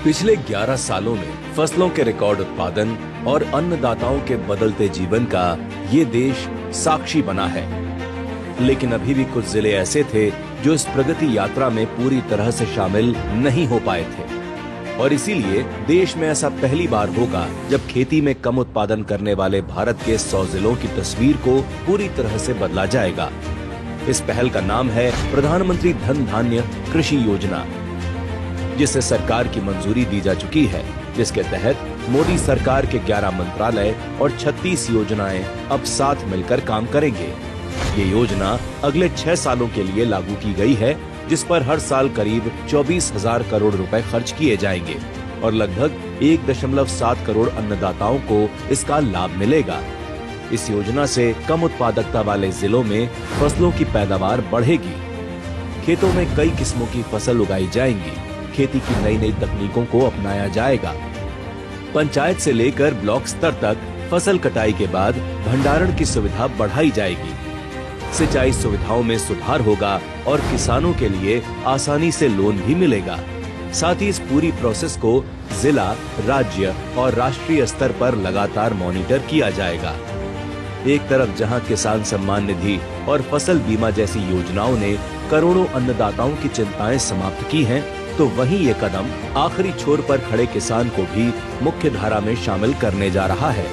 पिछले 11 सालों में फसलों के रिकॉर्ड उत्पादन और अन्नदाताओं के बदलते जीवन का ये देश साक्षी बना है। लेकिन अभी भी कुछ जिले ऐसे थे जो इस प्रगति यात्रा में पूरी तरह से शामिल नहीं हो पाए थे, और इसीलिए देश में ऐसा पहली बार होगा जब खेती में कम उत्पादन करने वाले भारत के 100 जिलों की तस्वीर को पूरी तरह से बदला जाएगा। इस पहल का नाम है प्रधानमंत्री धन धान्य कृषि योजना, जिसे सरकार की मंजूरी दी जा चुकी है, जिसके तहत मोदी सरकार के 11 मंत्रालय और 36 योजनाएं अब साथ मिलकर काम करेंगे। ये योजना अगले 6 सालों के लिए लागू की गई है, जिस पर हर साल करीब 24,000 करोड़ रुपए खर्च किए जाएंगे और लगभग 1.7 करोड़ अन्नदाताओं को इसका लाभ मिलेगा। इस योजना से कम उत्पादकता वाले जिलों में फसलों की पैदावार बढ़ेगी। खेतों में कई किस्मों की फसल उगाई जाएंगी। खेती की नई नई तकनीकों को अपनाया जाएगा। पंचायत से लेकर ब्लॉक स्तर तक फसल कटाई के बाद भंडारण की सुविधा बढ़ाई जाएगी। सिंचाई सुविधाओं में सुधार होगा और किसानों के लिए आसानी से लोन भी मिलेगा। साथ ही इस पूरी प्रोसेस को जिला, राज्य और राष्ट्रीय स्तर पर लगातार मॉनिटर किया जाएगा। एक तरफ जहां किसान सम्मान निधि और फसल बीमा जैसी योजनाओं ने करोड़ों अन्नदाताओं की चिंताएं समाप्त की हैं, तो वहीं ये कदम आखिरी छोर पर खड़े किसान को भी मुख्य धारा में शामिल करने जा रहा है।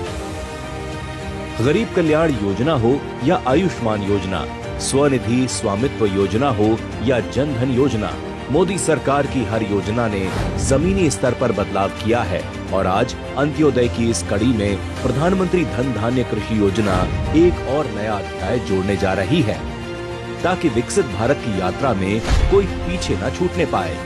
गरीब कल्याण योजना हो या आयुष्मान योजना, स्वनिधि स्वामित्व योजना हो या जन धन योजना, मोदी सरकार की हर योजना ने जमीनी स्तर पर बदलाव किया है और आज अंत्योदय की इस कड़ी में प्रधानमंत्री धन धान्य कृषि योजना एक और नया अध्याय जोड़ने जा रही है, ताकि विकसित भारत की यात्रा में कोई पीछे न छूटने पाए।